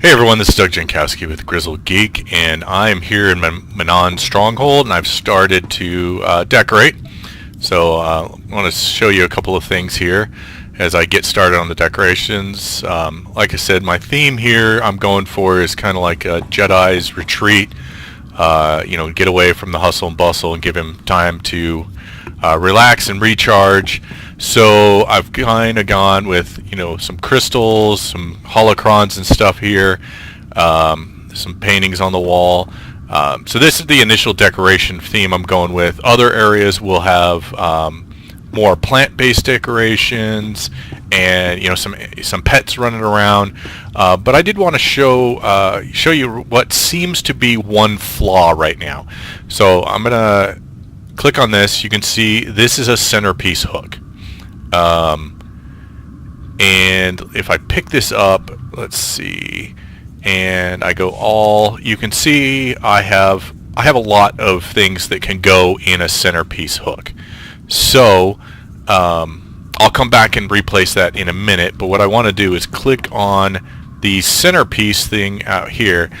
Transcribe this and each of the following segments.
Hey everyone, this is Doug Jankowski with Grizzled Geek, and I'm here in Manaan Stronghold, and I've started to decorate. So I want to show you a couple of things here as I get started on the decorations. Like I said, my theme here I'm going for is kind of like a Jedi's retreat. Get away from the hustle and bustle and give him time to relax and recharge. So I've kind of gone with, some crystals, some holocrons and stuff here, some paintings on the wall. So this is the initial decoration theme I'm going with. Other areas will have more plant-based decorations and some pets running around. But I did want to show you what seems to be one flaw right now. So I'm gonna click on this. You can see this is a centerpiece hook. And if I pick this up, let's see, and I go all, you can see I have a lot of things that can go in a centerpiece hook. So I'll come back and replace that in a minute, but what I want to do is click on the centerpiece thing out here.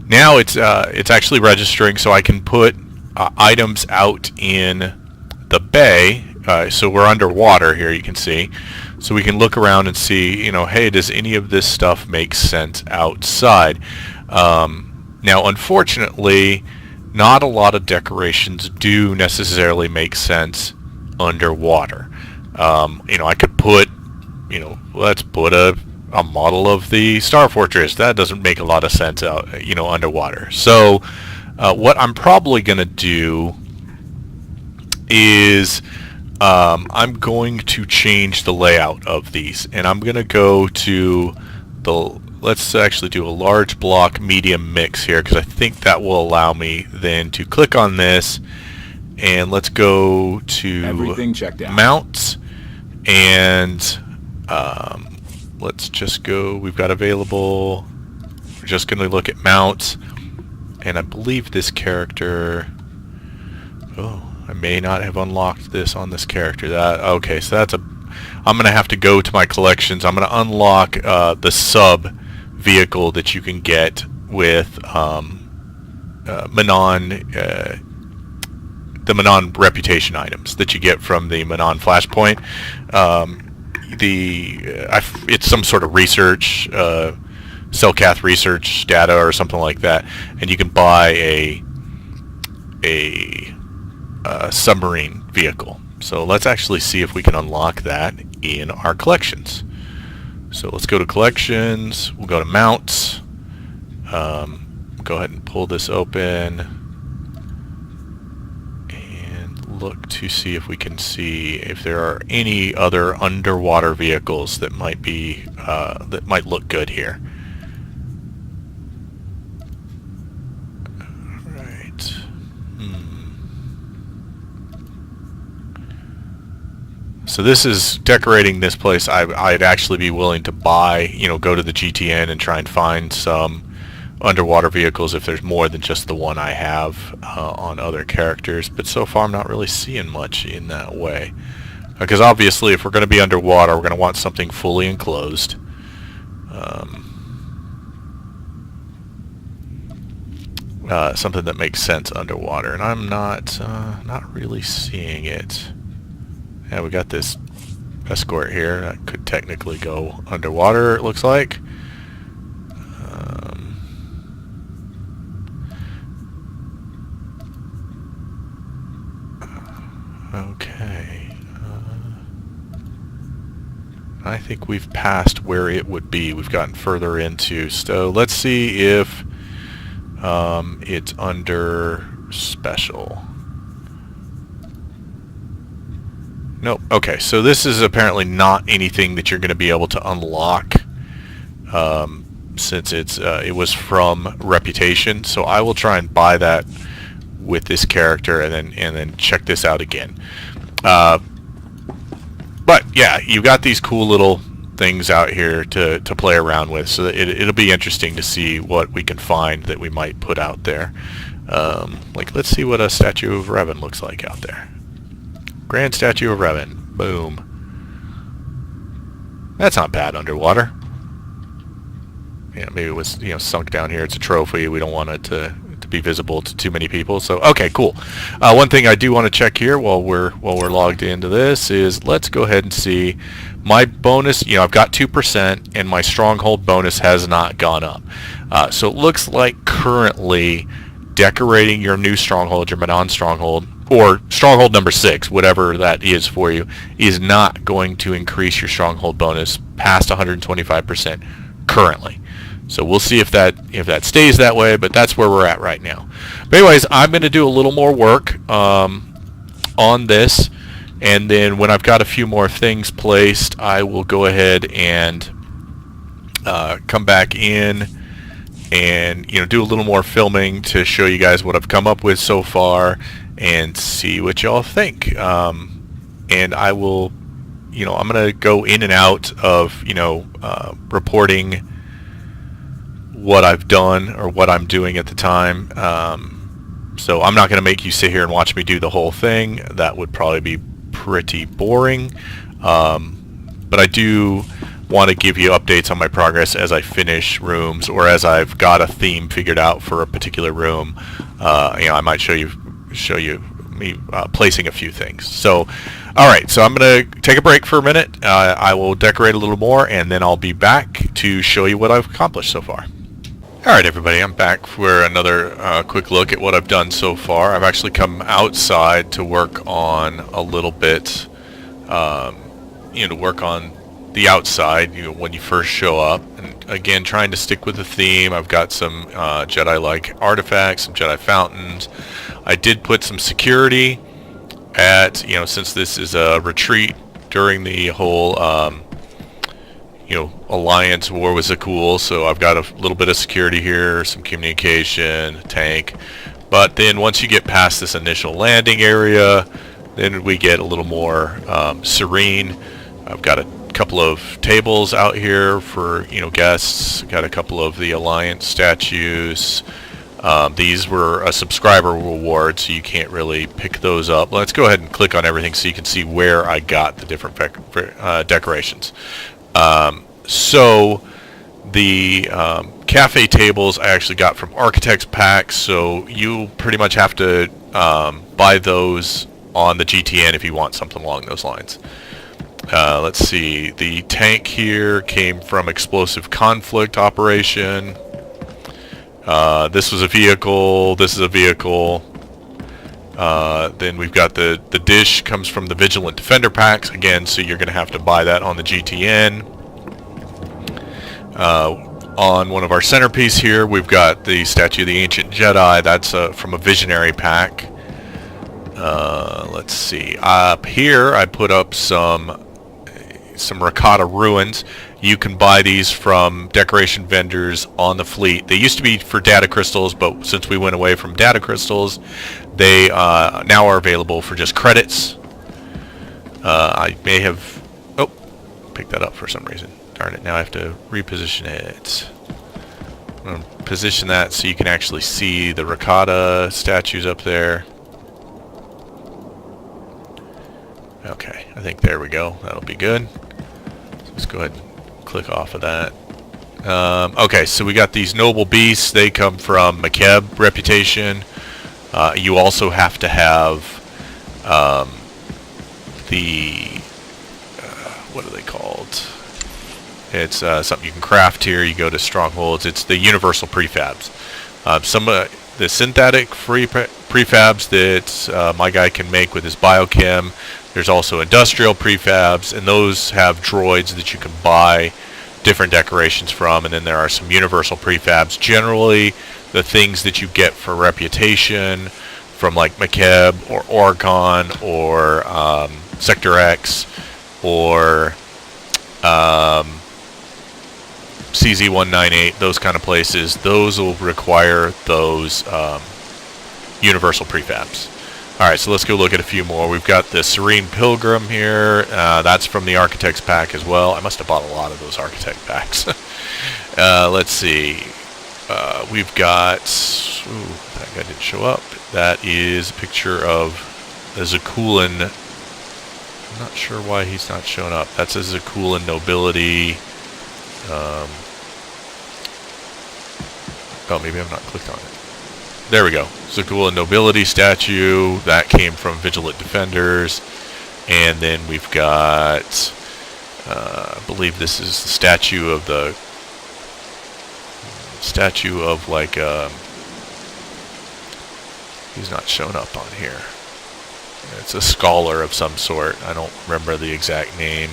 Now it's actually registering, so I can put items out in the bay. So we're underwater here, you can see. So we can look around and see, hey, does any of this stuff make sense outside? Now, unfortunately, not a lot of decorations do necessarily make sense underwater. I could put, let's put a model of the Star Fortress. That doesn't make a lot of sense out, underwater. So what I'm probably going to do is I'm going to change the layout of these, and I'm going to go to let's actually do a large block medium mix here, because I think that will allow me then to click on this, and let's go to everything checked out. Mounts, and let's just go, we've got available, we're just going to look at mounts, and I believe this character, I may not have unlocked this on this character. Okay, so I'm going to have to go to my collections. I'm going to unlock the sub vehicle that you can get with Manaan, the Manaan reputation items that you get from the Manaan Flashpoint. It's some sort of research, Cellcath research data or something like that, and you can buy a submarine vehicle. So let's actually see if we can unlock that in our collections. So let's go to collections, we'll go to mounts, go ahead and pull this open and look to see if we can see if there are any other underwater vehicles that might be that might look good here. So this is decorating this place. I'd actually be willing to buy, go to the GTN and try and find some underwater vehicles if there's more than just the one I have on other characters. But so far I'm not really seeing much in that way. Because obviously if we're going to be underwater, we're going to want something fully enclosed. Something that makes sense underwater. And I'm not really seeing it. Yeah, we got this escort here that could technically go underwater, it looks like. Okay. I think we've passed where it would be. We've gotten further into. So let's see if it's under special. Nope. Okay, so this is apparently not anything that you're going to be able to unlock since it was from reputation. So I will try and buy that with this character and then check this out again. But yeah, you've got these cool little things out here to play around with, so it'll be interesting to see what we can find that we might put out there. Like, let's see what a statue of Revan looks like out there. Grand Statue of Revan. Boom. That's not bad underwater. maybe it was sunk down here. It's a trophy. We don't want it to be visible to too many people. So okay, cool. One thing I do want to check here while we're logged into this is let's go ahead and see my bonus. I've got 2%, and my stronghold bonus has not gone up. So it looks like currently decorating your new stronghold, your Manaan Stronghold, or stronghold number 6, whatever that is for you, is not going to increase your stronghold bonus past 125% currently. So we'll see if that stays that way, but that's where we're at right now. But anyways, I'm going to do a little more work on this, and then when I've got a few more things placed, I will go ahead and come back in and do a little more filming to show you guys what I've come up with so far and see what y'all think. And I will, I'm going to go in and out of reporting what I've done or what I'm doing at the time. So I'm not going to make you sit here and watch me do the whole thing. That would probably be pretty boring. But I do want to give you updates on my progress as I finish rooms, or as I've got a theme figured out for a particular room. I might show you me placing a few things. So alright, so I'm going to take a break for a minute. I will decorate a little more, and then I'll be back to show you what I've accomplished so far. Alright everybody, I'm back for another quick look at what I've done so far. I've actually come outside to work on a little bit, to work on the outside, when you first show up. And again, trying to stick with the theme. I've got some Jedi-like artifacts, some Jedi fountains. I did put some security at, since this is a retreat during the whole Alliance War was a cool, so I've got a little bit of security here, some communication, tank. But then once you get past this initial landing area, then we get a little more serene. I've got a couple of tables out here for guests. Got a couple of the Alliance statues. These were a subscriber reward, so you can't really pick those up. Let's go ahead and click on everything so you can see where I got the different decorations. So the cafe tables I actually got from Architect's Pack, so you pretty much have to buy those on the GTN if you want something along those lines. Let's see, the tank here came from Explosive Conflict Operation. This was a vehicle, this is a vehicle. Then we've got the dish comes from the Vigilant Defender packs, again, so you're going to have to buy that on the GTN. On one of our centerpiece here, we've got the Statue of the Ancient Jedi. That's from a Visionary pack. Let's see. Up here, I put up some Rakata ruins. You can buy these from decoration vendors on the fleet. They used to be for data crystals, but since we went away from data crystals, they now are available for just credits. I may have picked that up for some reason. Darn it, now I have to reposition it. I'm going to position that so you can actually see the Rakata statues up there. Okay, I think there we go. That'll be good. So let's go ahead and click off of that. Okay, so we got these noble beasts. They come from McKeb Reputation. You also have to have what are they called? It's something you can craft here. You go to Strongholds. It's the Universal Prefabs. Some of the synthetic prefabs that my guy can make with his biochem. There's also industrial prefabs, and those have droids that you can buy different decorations from. And then there are some universal prefabs. Generally, the things that you get for Reputation from like McKeb or Oregon or Sector X or CZ198, those kind of places, those will require those universal prefabs. Alright, so let's go look at a few more. We've got the Serene Pilgrim here. That's from the Architect's Pack as well. I must have bought a lot of those Architect packs. Let's see. We've got... Ooh, that guy didn't show up. That is a picture of the Zakulan. I'm not sure why he's not showing up. That's a Zakulan nobility. Oh, maybe I've not clicked on it. There we go. Zakul and Nobility statue. That came from Vigilant Defenders. And then we've got, I believe this is the statue of like, he's not shown up on here. It's a scholar of some sort. I don't remember the exact name.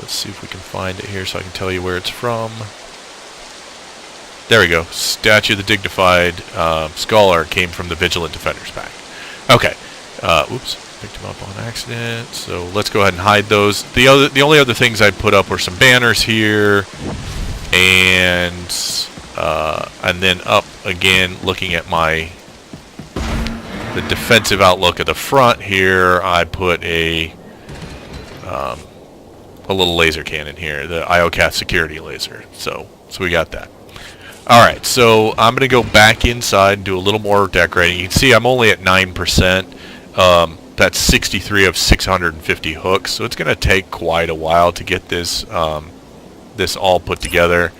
Let's see if we can find it here so I can tell you where it's from. There we go. Statue of the Dignified Scholar came from the Vigilant Defenders pack. Okay. Oops. Picked them up on accident. So let's go ahead and hide those. The only other things I put up were some banners here, and then up again, looking at the defensive outlook at the front here, I put a little laser cannon here, the IOCATH security laser. So we got that. Alright, so I'm going to go back inside and do a little more decorating. You can see I'm only at 9%. That's 63 of 650 hooks, so it's going to take quite a while to get this this all put together.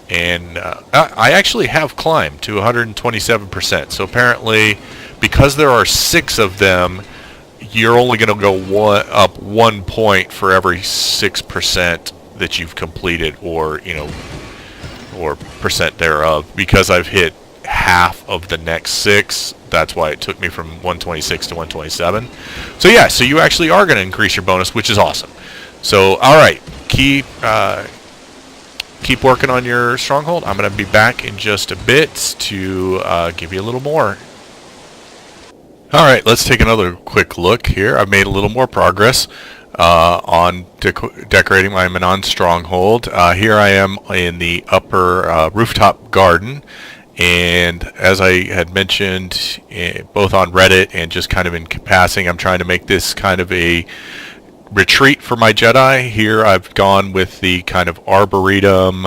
And I actually have climbed to 127%. So apparently, because there are 6 of them, you're only going to go up 1 point for every 6% that you've completed, or percent thereof. Because I've hit half of the next 6, that's why it took me from 126 to 127. So yeah, so you actually are going to increase your bonus, which is awesome. So all right, keep working on your stronghold. I'm going to be back in just a bit to give you a little more. Alright, let's take another quick look here. I've made a little more progress on decorating my Manaan Stronghold. Here I am in the upper Rooftop Garden, and as I had mentioned both on Reddit and just kind of in passing, I'm trying to make this kind of a retreat for my Jedi. Here I've gone with the kind of arboretum,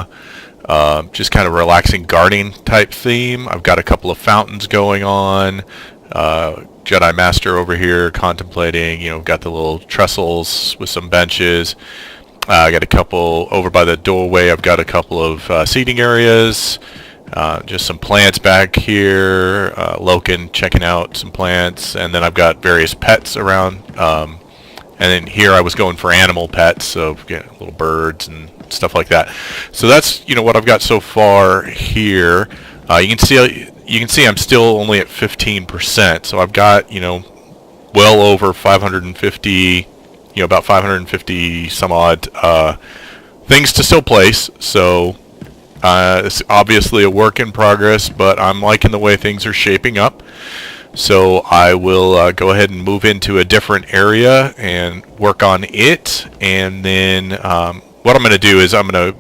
just kind of relaxing gardening type theme. I've got a couple of fountains going on. Jedi Master over here contemplating, got the little trestles with some benches. I got a couple over by the doorway. I've got a couple of seating areas. Just some plants back here. Loken checking out some plants. And then I've got various pets around. And then here I was going for animal pets, so little birds and stuff like that. So that's what I've got so far here. You can see I'm still only at 15%, so I've got well over 550, about 550 some odd things to still place. So it's obviously a work in progress, but I'm liking the way things are shaping up. So I will go ahead and move into a different area and work on it. And then what I'm going to do is I'm going to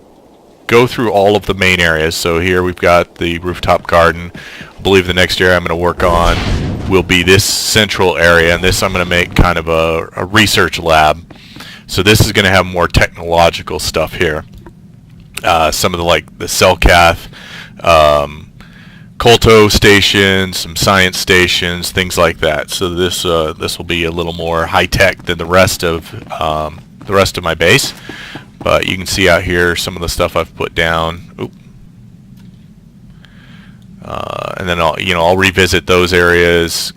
go through all of the main areas. So here we've got the Rooftop Garden. I believe the next area I'm going to work on will be this central area, and this I'm going to make kind of a research lab. So this is going to have more technological stuff here. Some of the Selkath, Kolto stations, some science stations, things like that. So this will be a little more high tech than the rest of my base. But you can see out here some of the stuff I've put down. Oop. And then I'll revisit those areas.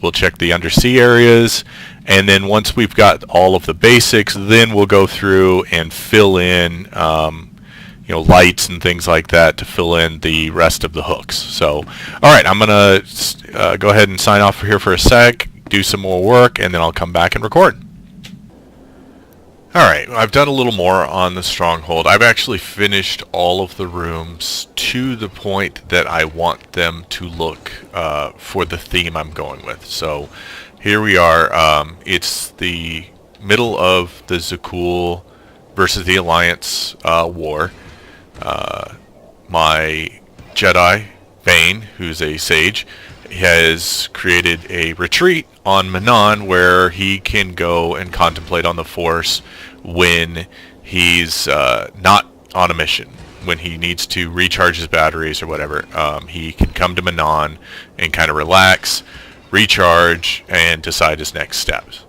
We'll check the undersea areas, and then once we've got all of the basics, then we'll go through and fill in lights and things like that to fill in the rest of the hooks. So all right, I'm gonna go ahead and sign off here for a sec, do some more work, and then I'll come back and record. Alright, I've done a little more on the Stronghold. I've actually finished all of the rooms to the point that I want them to look for the theme I'm going with. So here we are. It's the middle of the Zakul versus the Alliance war. My Jedi, Vane, who's a sage, has created a retreat on Manaan where he can go and contemplate on the Force when he's not on a mission, when he needs to recharge his batteries or whatever. He can come to Manaan and kind of relax, recharge, and decide his next steps.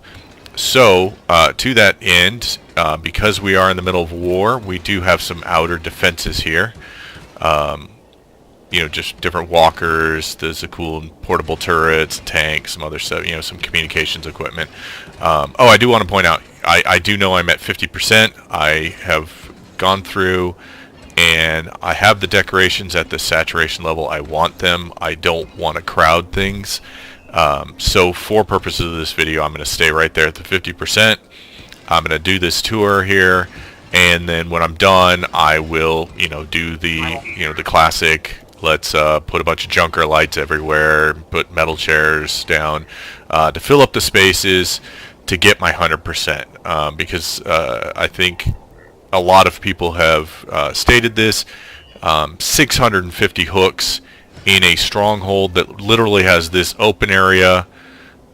So, to that end, because we are in the middle of war, we do have some outer defenses here. Just different walkers, there's a cool portable turrets, tanks, some other stuff, some communications equipment. I do want to point out, I do know I'm at 50%. I have gone through and I have the decorations at the saturation level I want them. I don't want to crowd things. So for purposes of this video, I'm going to stay right there at the 50%. I'm going to do this tour here, and then when I'm done, I will, do the classic. Let's put a bunch of junker lights everywhere, put metal chairs down to fill up the spaces to get my 100%. Because I think a lot of people have stated this. 650 hooks in a stronghold that literally has this open area,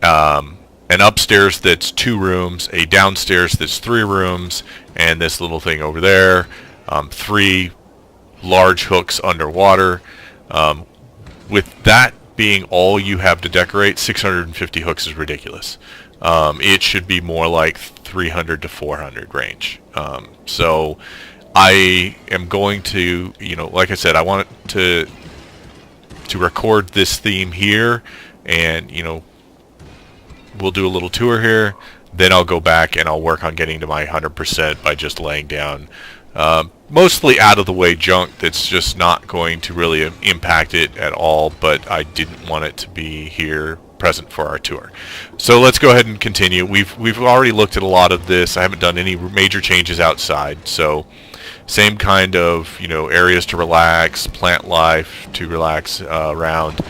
an upstairs that's 2 rooms, a downstairs that's 3 rooms, and this little thing over there, 3 large hooks underwater. With that being all you have to decorate, 650 hooks is ridiculous. It should be more like 300 to 400 range. So I am going to, like I said, I want to record this theme here, and we'll do a little tour here. Then I'll go back and I'll work on getting to my 100% by just laying down mostly out of the way junk that's just not going to really impact it at all, but I didn't want it to be here present for our tour. So let's go ahead and continue. We've already looked at a lot of this. I haven't done any major changes outside, so same kind of areas to relax, plant life to relax around.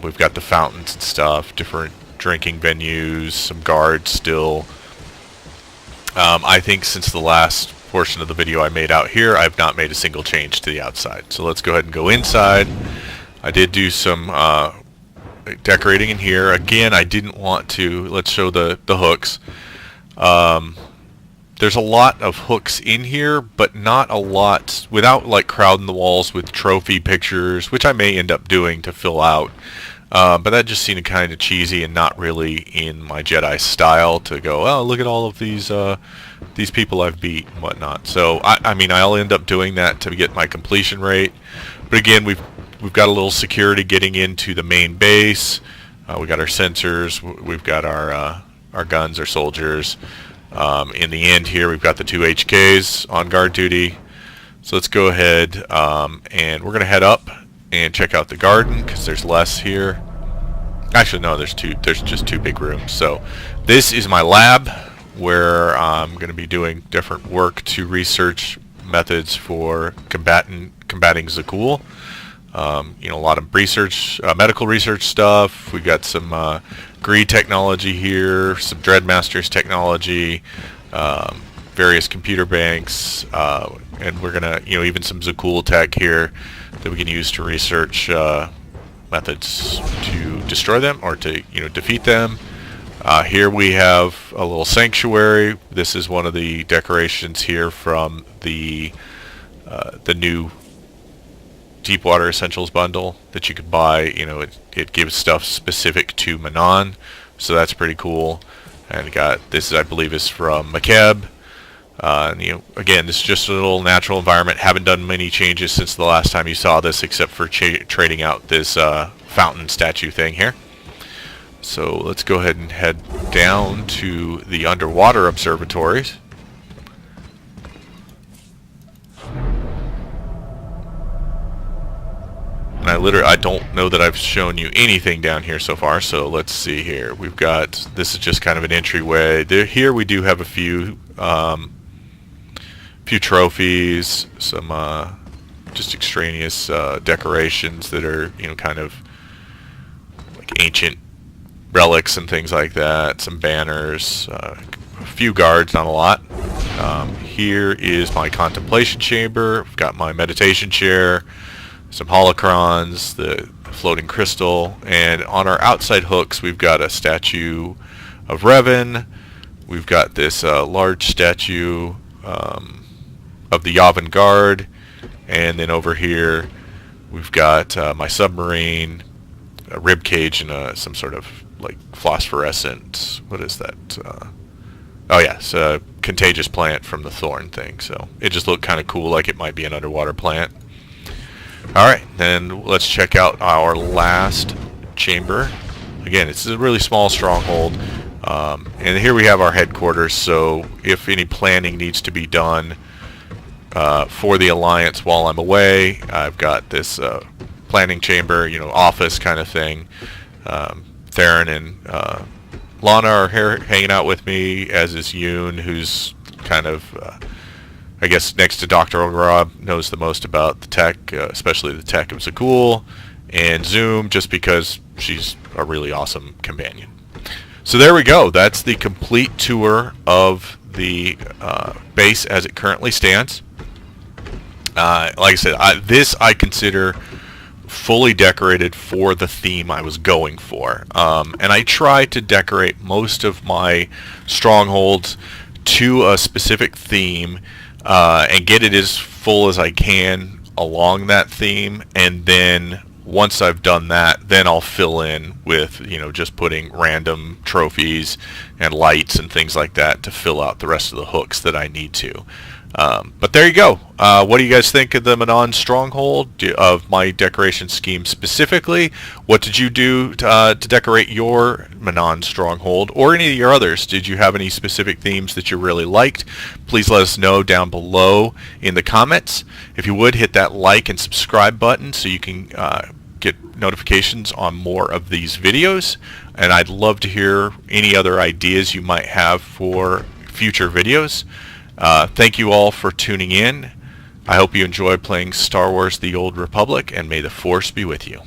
We've got the fountains and stuff, different drinking venues, some guards still. I think since the last portion of the video I made out here, I've not made a single change to the outside. So let's go ahead and go inside. I did do some decorating in here. Again, I didn't want to. Let's show the hooks. There's a lot of hooks in here, but not a lot without like crowding the walls with trophy pictures, which I may end up doing to fill out. But that just seemed kind of cheesy and not really in my Jedi style to go, oh, look at all of these people I've beat and whatnot. So I mean, I'll end up doing that to get my completion rate. But again, we've got a little security getting into the main base. We got our sensors. We've got our guns, our soldiers. In the end here, we've got the 2 HKs on guard duty. So let's go ahead and we're going to head up and check out the garden because there's less here. Actually, no, there's just 2 big rooms. So this is my lab where I'm going to be doing different work to research methods for combating Zakuul. A lot of research, medical research stuff. We've got some Greed technology here, some Dreadmasters technology, various computer banks, and we're gonna, even some Zakuul tech here that we can use to research methods to destroy them or to, defeat them. Here we have a little sanctuary. This is one of the decorations here from the new Deepwater Essentials bundle that you could buy. It gives stuff specific to Manaan, so that's pretty cool. And this, I believe, is from Makeb. And, again, this is just a little natural environment. Haven't done many changes since the last time you saw this, except for trading out this fountain statue thing here. So let's go ahead and head down to the underwater observatories. And I don't know that I've shown you anything down here so far, so let's see here. We've got, this is just kind of an entryway. Here we do have a few trophies, some just extraneous decorations that are, kind of like ancient relics and things like that. Some banners, a few guards, not a lot. Here is my Contemplation Chamber. I've got my meditation chair, some holocrons, the floating crystal, and on our outside hooks we've got a statue of Revan. We've got this large statue of the Yavin Guard, and then over here we've got my submarine, a rib cage, and some sort of like phosphorescent, what is that, Oh yeah, it's a contagious plant from the thorn thing, so it just looked kind of cool, like it might be an underwater plant. Alright, then let's check out our last chamber. Again, it's a really small stronghold, and here we have our headquarters, so if any planning needs to be done for the Alliance while I'm away, I've got this planning chamber, office kind of thing. Theron and Lana are here hanging out with me, as is Yoon, who's kind of, I guess, next to Dr. Ograb, knows the most about the tech, especially the tech of Zagul, and Zoom, just because she's a really awesome companion. So there we go. That's the complete tour of the base as it currently stands. Like I said, this I consider fully decorated for the theme I was going for, and I try to decorate most of my strongholds to a specific theme and get it as full as I can along that theme, and then once I've done that, then I'll fill in with just putting random trophies and lights and things like that to fill out the rest of the hooks that I need to. But there you go. What do you guys think of the Manaan Stronghold, of my decoration scheme specifically? What did you do to decorate your Manaan Stronghold, or any of your others? Did you have any specific themes that you really liked? Please let us know down below in the comments. If you would, hit that like and subscribe button so you can get notifications on more of these videos. And I'd love to hear any other ideas you might have for future videos. Thank you all for tuning in. I hope you enjoy playing Star Wars The Old Republic, and may the Force be with you.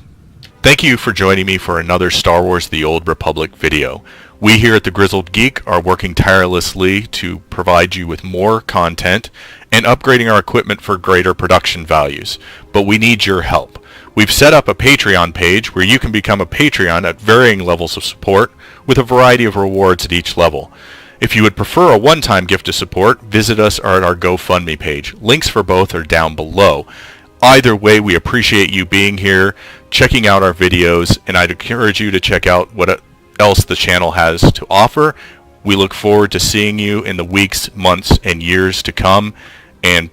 Thank you for joining me for another Star Wars The Old Republic video. We here at the Grizzled Geek are working tirelessly to provide you with more content and upgrading our equipment for greater production values, but we need your help. We've set up a Patreon page where you can become a Patreon at varying levels of support with a variety of rewards at each level. If you would prefer a one-time gift of support, visit us at our GoFundMe page. Links for both are down below. Either way, we appreciate you being here, checking out our videos, and I'd encourage you to check out what else the channel has to offer. We look forward to seeing you in the weeks, months, and years to come, and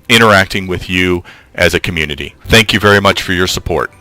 interacting with you as a community. Thank you very much for your support.